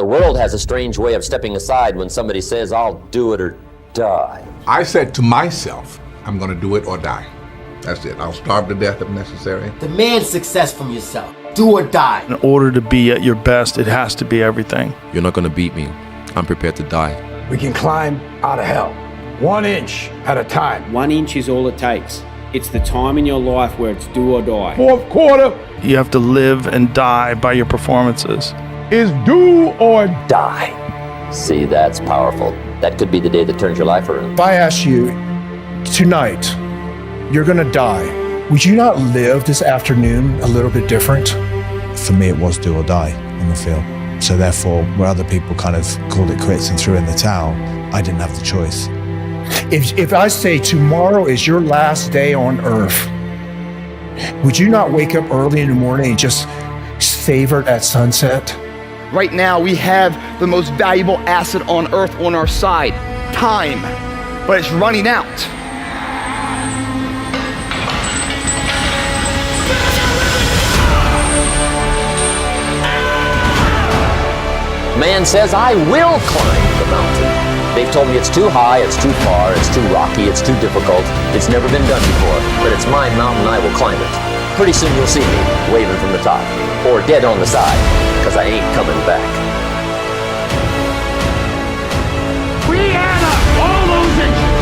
The world has a strange way of stepping aside when somebody says, I'll do it or die. I said to myself, I'm gonna do it or die. That's it. I'll starve to death if necessary. Demand success from yourself. Do or die. In order to be at your best, it has to be everything. You're not gonna beat me. I'm prepared to die. We can climb out of hell, 1 inch at a time. 1 inch is all it takes. It's the time in your life where it's do or die. Fourth quarter You have to live and die by your performances. is do or Die. See, that's powerful. That could be the day that turns your life around. If I ask you tonight, you're gonna die, would you not live this afternoon a little bit different? For me, it was do or die on the field. So therefore, where other people kind of called it quits and threw in the towel, I didn't have the choice. If I say tomorrow is your last day on earth, would you not wake up early in the morning and just savor it at sunset? Right now, we have the most valuable asset on earth on our side, time, but it's running out. Man says, I will climb the mountain. They've told me it's too high, it's too far, it's too rocky, it's too difficult. It's never been done before, but it's my mountain, I will climb it. Pretty soon you'll see me waving from the top, or dead on the side, because I ain't coming back. we add up all those inches.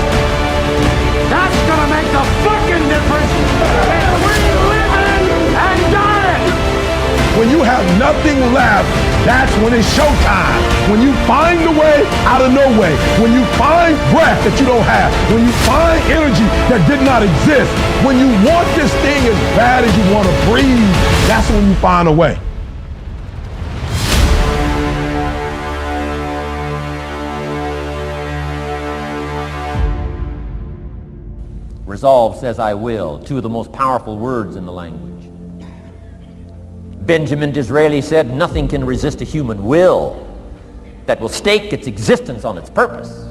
That's gonna make the fucking difference. And we living and dying. When you have nothing left, that's when it's showtime. When you find the way out of no way. When you find breath that you don't have. When you find energy that did not exist. When you want this thing as bad as you want to breathe, that's when you find a way. Resolve says, I will. Two of the most powerful words in the language. Benjamin Disraeli said, nothing can resist a human will that will stake its existence on its purpose.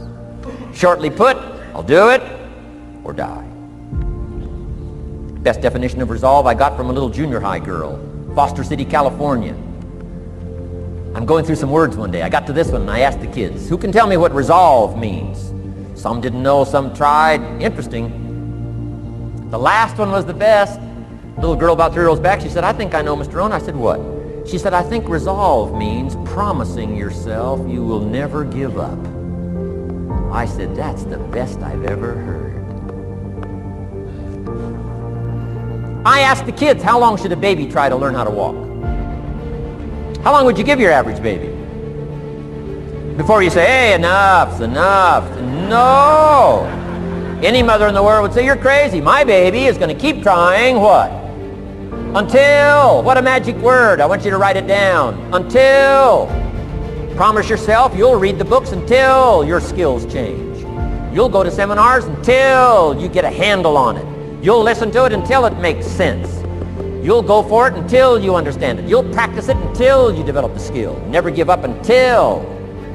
Shortly put, I'll do it or die. Best definition of resolve I got from a little junior high girl, Foster City, California. I'm going through some words one day. I got to this one and I asked the kids, who can tell me what resolve means? Some didn't know, some tried. Interesting. The last one was the best. Little girl about 3 rows back, she said, I think I know, Mr. Owen. I said, what? She said, I think resolve means promising yourself you will never give up. I said, that's the best I've ever heard. I asked the kids, how long should a baby try to learn how to walk? How long would you give your average baby? Before you say, hey, enough's enough. No! Any mother in the world would say, you're crazy. My baby is going to keep trying what? Until. What a magic word. I want you to write it down. Until. Promise yourself you'll read the books until your skills change. You'll go to seminars until you get a handle on it. You'll listen to it until it makes sense. You'll go for it until you understand it. You'll practice it until you develop the skill. Never give up until,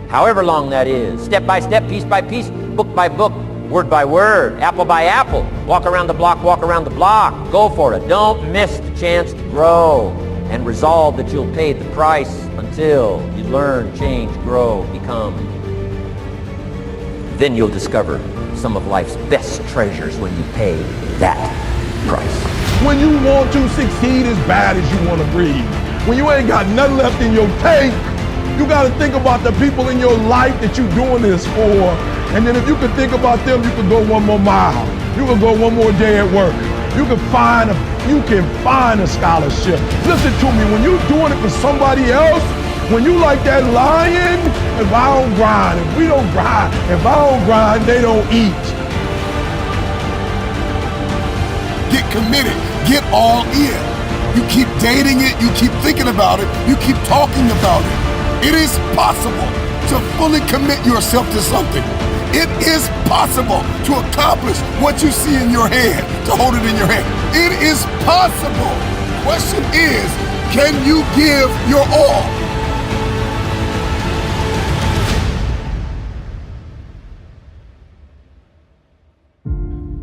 however long that is. Step by step, piece by piece, book by book, word by word, apple by apple. Walk around the block, walk around the block. Go for it. Don't miss the chance to grow. And resolve that you'll pay the price until you learn, change, grow, become. Then you'll discover some of life's best treasures when you pay that price. When you want to succeed as bad as you want to breathe, when you ain't got nothing left in your tank, you got to think about the people in your life that you're doing this for. And then if you could think about them, you could go 1 more mile. You could go 1 more day at work. You can find a scholarship. Listen to me, when you're doing it for somebody else, when you like that lion, if I don't grind, if we don't grind, if I don't grind, they don't eat. Get committed, get all in. You keep dating it, you keep thinking about it, you keep talking about it. It is possible to fully commit yourself to something. It is possible to accomplish what you see in your head, to hold it in your hand. It is possible. Question is, can you give your all?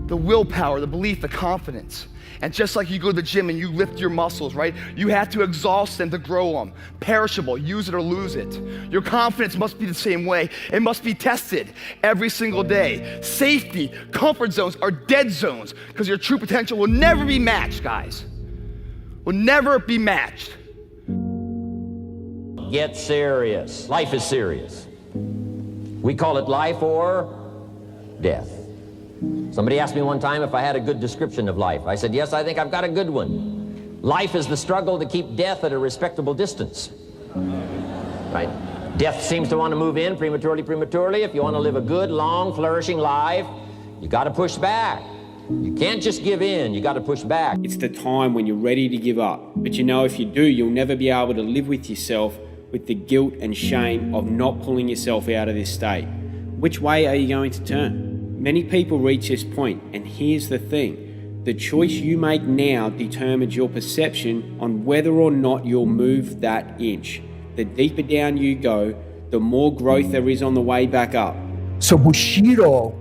The willpower, the belief, the confidence. And just like you go to the gym and you lift your muscles, right? You have to exhaust them to grow them. Perishable, use it or lose it. Your confidence must be the same way. It must be tested every single day. Safety, comfort zones are dead zones because your true potential will never be matched, guys. Will never be matched. Get serious. Life is serious. We call it life or death. Somebody asked me one time if I had a good description of life. I said, yes, I think I've got a good one. Life is the struggle to keep death at a respectable distance. Right? Death seems to want to move in prematurely. If you want to live a good, long, flourishing life, you got to push back. You can't just give in, you got to push back. It's the time when you're ready to give up. But you know, if you do, you'll never be able to live with yourself with the guilt and shame of not pulling yourself out of this state. Which way are you going to turn? Many people reach this point, and here's the thing. The choice you make now determines your perception on whether or not you'll move that inch. The deeper down you go, the more growth there is on the way back up. So Bushido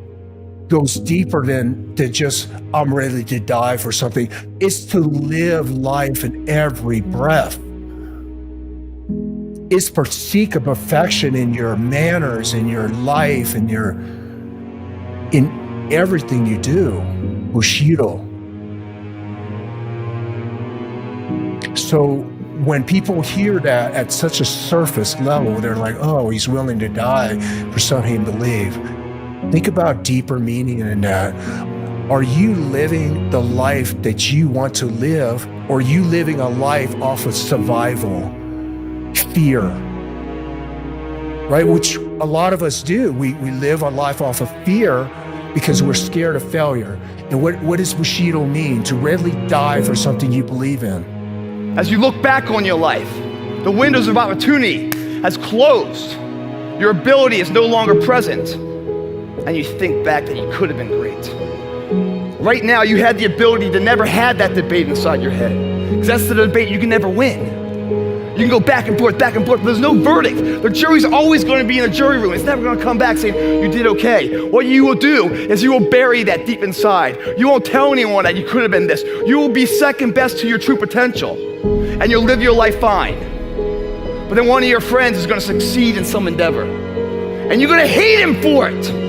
goes deeper than just, I'm ready to die for something. It's to live life in every breath. It's to seek a perfection in your manners, in your life, in everything you do. Bushido. So when people hear that at such a surface level, they're like, oh, he's willing to die for something he believes. Think about deeper meaning in that. Are you living the life that you want to live, or are you living a life off of survival, fear? Right, which a lot of us do. We live our life off of fear because we're scared of failure. And what does Bushido mean? To readily die for something you believe in. As you look back on your life, the windows of opportunity has closed. Your ability is no longer present. And you think back that you could have been great. Right now, you had the ability to never have that debate inside your head. Because that's the debate you can never win. You can go back and forth, but there's no verdict. The jury's always going to be in the jury room. It's never going to come back saying, you did okay. What you will do is you will bury that deep inside. You won't tell anyone that you could have been this. You will be second best to your true potential. And you'll live your life fine. But then one of your friends is going to succeed in some endeavor. And you're going to hate him for it.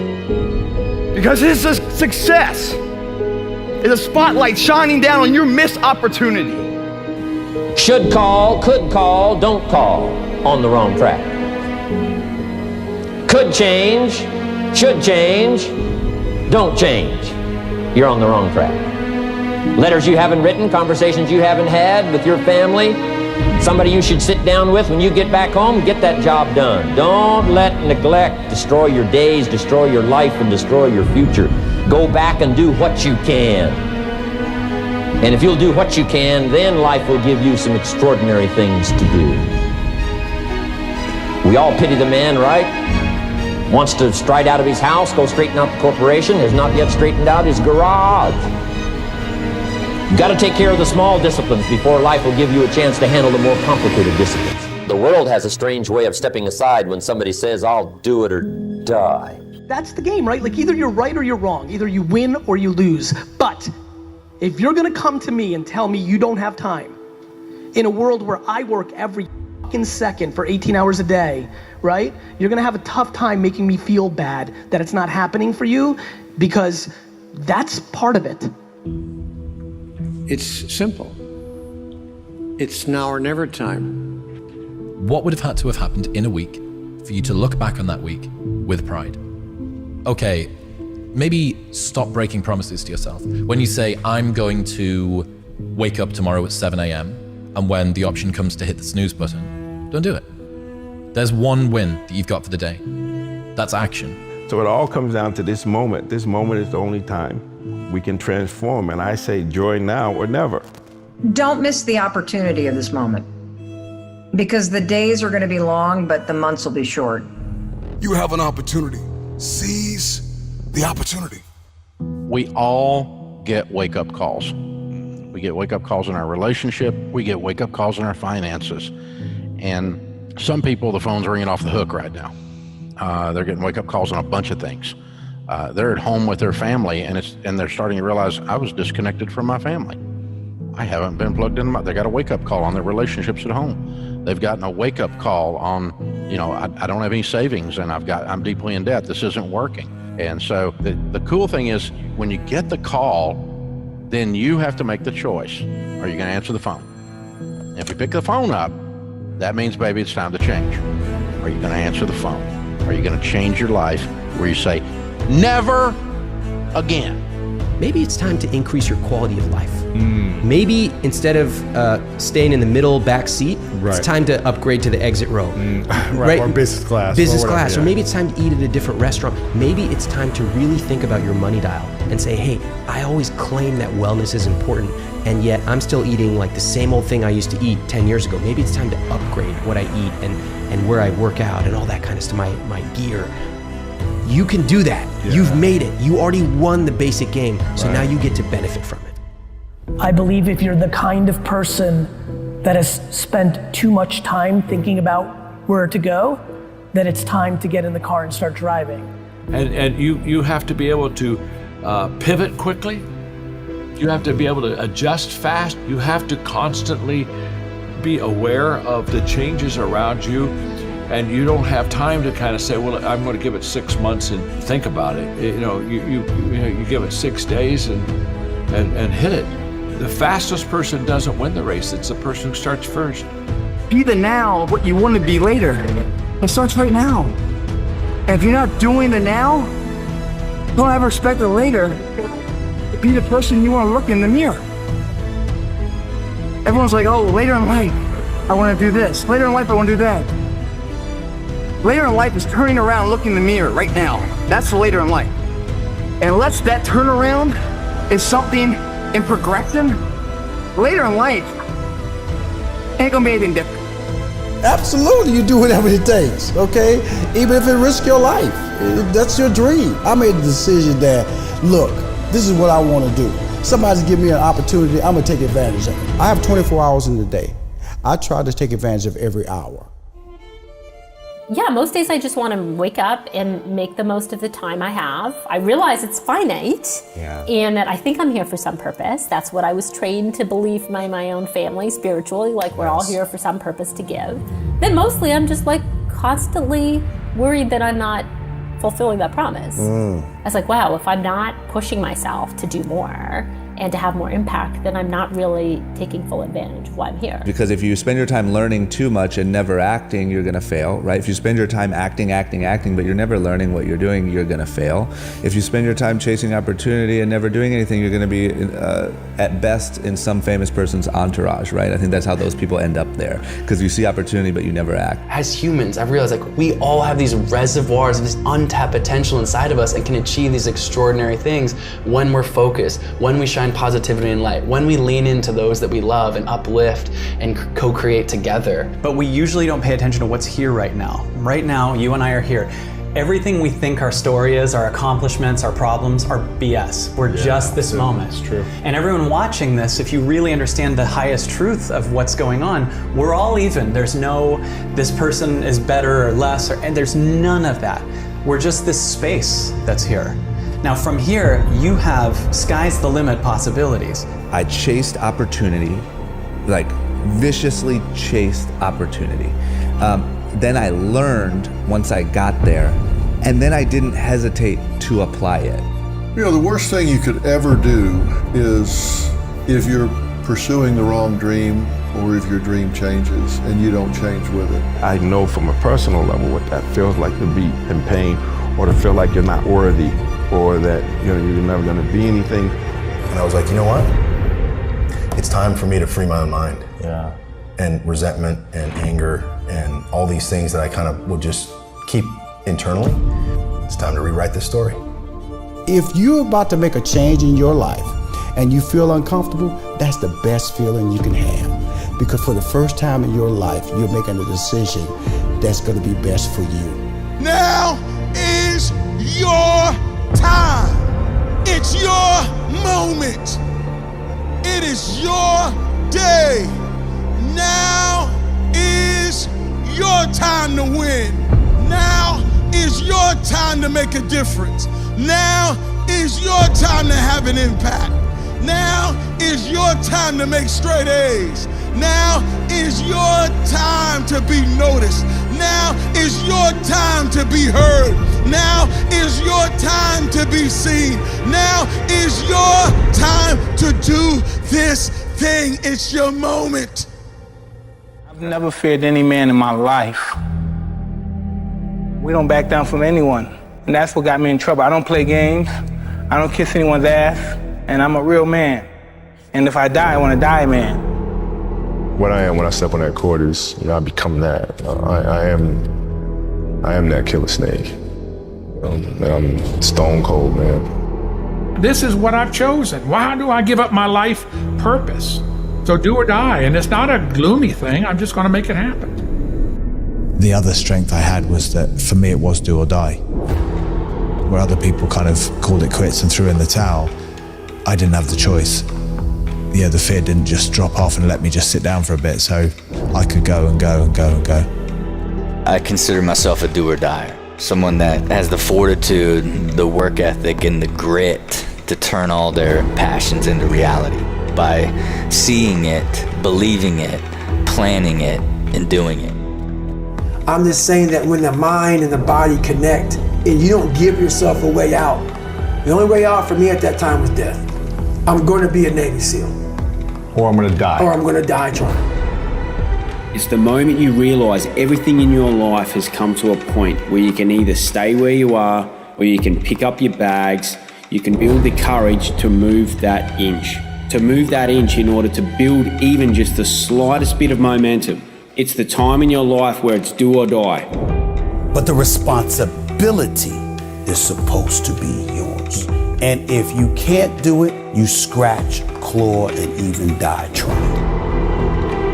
Because his success is a spotlight shining down on your missed opportunity. Should call, could call, don't call, on the wrong track. Could change, should change, don't change. You're on the wrong track. Letters you haven't written, conversations you haven't had with your family, somebody you should sit down with when you get back home, get that job done. Don't let neglect destroy your days, destroy your life, and destroy your future. Go back and do what you can. And if you'll do what you can, then life will give you some extraordinary things to do. We all pity the man, right? Wants to stride out of his house, go straighten out the corporation, has not yet straightened out his garage. You've got to take care of the small disciplines before life will give you a chance to handle the more complicated disciplines. The world has a strange way of stepping aside when somebody says, I'll do it or die. That's the game, right? Like either you're right or you're wrong. Either you win or you lose. But if you're gonna come to me and tell me you don't have time, in a world where I work every fucking second for 18 hours a day, right? You're gonna have a tough time making me feel bad that it's not happening for you, because that's part of it. It's simple. It's now or never time. What would have had to have happened in a week for you to look back on that week with pride? Okay, maybe stop breaking promises to yourself. When you say, I'm going to wake up tomorrow at 7 a.m., and when the option comes to hit the snooze button, don't do it. There's one win that you've got for the day. That's action. So it all comes down to this moment. This moment is the only time we can transform. And I say joy now or never. Don't miss the opportunity of this moment, because the days are going to be long, but the months will be short. You have an opportunity. Seize the opportunity. We all get wake-up calls. We get wake-up calls in our relationship. We get wake-up calls in our finances. And some people, the phone's ringing off the hook right now. They're getting wake-up calls on a bunch of things. They're at home with their family, and they're starting to realize I was disconnected from my family. I haven't been plugged in. They got a wake-up call on their relationships at home. They've gotten a wake-up call on, I don't have any savings, and I'm deeply in debt. This isn't working. And so the cool thing is, when you get the call, then you have to make the choice. Are you going to answer the phone? If you pick the phone up, that means, baby, it's time to change. Are you going to answer the phone? Are you going to change your life where you say, never again? Maybe it's time to increase your quality of life. Maybe instead of staying in the middle back seat, it's time to upgrade to the exit row. Right, or business class. Business class, or maybe it's time to eat at a different restaurant. Maybe it's time to really think about your money dial and say, hey, I always claim that wellness is important, and yet I'm still eating like the same old thing I used to eat 10 years ago. Maybe it's time to upgrade what I eat and where I work out and all that kind of stuff, my gear. You can do that. Yeah. You've made it. You already won the basic game, so now you get to benefit from it. I believe if you're the kind of person that has spent too much time thinking about where to go, that it's time to get in the car and start driving. And you have to be able to pivot quickly. You have to be able to adjust fast. You have to constantly be aware of the changes around you. And you don't have time to kind of say, well, I'm going to give it 6 months and think about it. You give it 6 days and hit it. The fastest person doesn't win the race. It's the person who starts first. Be the now what you want to be later. It starts right now. And if you're not doing the now, don't ever expect the later to be the person you want to look in the mirror. Everyone's like, oh, later in life, I want to do this. Later in life, I want to do that. Later in life is turning around and looking in the mirror right now. That's the later in life. And unless that turnaround is something in progression, later in life ain't gonna be anything different. Absolutely, you do whatever it takes, okay? Even if it risks your life, that's your dream. I made the decision that, look, this is what I want to do. Somebody's give me an opportunity, I'm gonna take advantage of it. I have 24 hours in the day. I try to take advantage of every hour. Yeah, most days I just want to wake up and make the most of the time I have. I realize it's finite, and that I think I'm here for some purpose. That's what I was trained to believe by my own family spiritually, like we're all here for some purpose to give. Then mostly I'm just like constantly worried that I'm not fulfilling that promise. I was like, wow, if I'm not pushing myself to do more and to have more impact, then I'm not really taking full advantage of why I'm here. Because if you spend your time learning too much and never acting, you're gonna fail, right? If you spend your time acting, but you're never learning what you're doing, you're gonna fail. If you spend your time chasing opportunity and never doing anything, you're gonna be at best in some famous person's entourage, right? I think that's how those people end up there. Because you see opportunity, but you never act. As humans, I've realized like we all have these reservoirs of this untapped potential inside of us and can achieve these extraordinary things when we're focused, when we shine positivity and light, when we lean into those that we love and uplift and co-create together. But we usually don't pay attention to what's here right now. Right now, you and I are here. Everything we think our story is, our accomplishments, our problems, are BS. We're just this moment. That's true. And everyone watching this, if you really understand the highest truth of what's going on, we're all even. There's no, this person is better or less, and there's none of that. We're just this space that's here. Now from here, you have sky's the limit possibilities. I chased opportunity, like viciously chased opportunity. Then I learned once I got there, and then I didn't hesitate to apply it. You know, the worst thing you could ever do is if you're pursuing the wrong dream or if your dream changes and you don't change with it. I know from a personal level what that feels like, to be in pain or to feel like you're not worthy, or that you're never going to be anything. And I was like, you know what? It's time for me to free my own mind. Yeah. And resentment and anger and all these things that I kind of would just keep internally. It's time to rewrite this story. If you're about to make a change in your life and you feel uncomfortable, that's the best feeling you can have. Because for the first time in your life, you're making a decision that's going to be best for you. Now is your time. It's your moment. It is your day. Now is your time to win. Now is your time to make a difference. Now is your time to have an impact. Now is your time to make straight A's. Now is your time to be noticed. Now is your time to be heard. Now is your time to be seen. Now is your time to do this thing. It's your moment. I've never feared any man in my life. We don't back down from anyone. And that's what got me in trouble. I don't play games. I don't kiss anyone's ass. And I'm a real man. And if I die, I want to die a man. What I am when I step on that court is, I become that. I am that killer snake. I'm stone cold, man. This is what I've chosen. Why do I give up my life purpose? So do or die, and it's not a gloomy thing. I'm just going to make it happen. The other strength I had was that for me it was do or die. Where other people kind of called it quits and threw in the towel, I didn't have the choice. Yeah, the fear didn't just drop off and let me just sit down for a bit, so I could go and go and go and go. I consider myself a do or die. Someone that has the fortitude, the work ethic, and the grit to turn all their passions into reality by seeing it, believing it, planning it, and doing it. I'm just saying that when the mind and the body connect and you don't give yourself a way out, the only way out for me at that time was death. I'm going to be a Navy SEAL. Or I'm going to die. Or I'm going to die trying. It's the moment you realize everything in your life has come to a point where you can either stay where you are or you can pick up your bags. You can build the courage to move that inch. To move that inch in order to build even just the slightest bit of momentum. It's the time in your life where it's do or die. But the responsibility is supposed to be yours. And if you can't do it, you scratch, claw, and even die trying.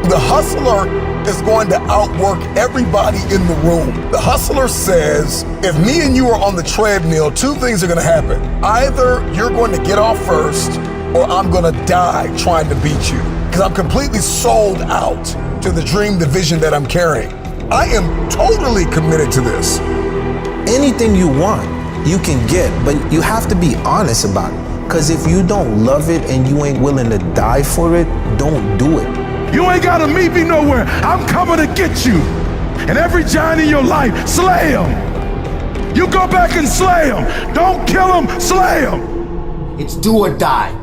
The hustler is going to outwork everybody in the room. The hustler says, if me and you are on the treadmill, two things are going to happen. Either you're going to get off first, or I'm going to die trying to beat you. Because I'm completely sold out to the dream, the vision that I'm carrying. I am totally committed to this. Anything you want, you can get, but you have to be honest about it. Because if you don't love it and you ain't willing to die for it, don't do it. You ain't gotta meet me nowhere. I'm coming to get you. And every giant in your life, slay him. You go back and slay him. Don't kill him, slay him. It's do or die.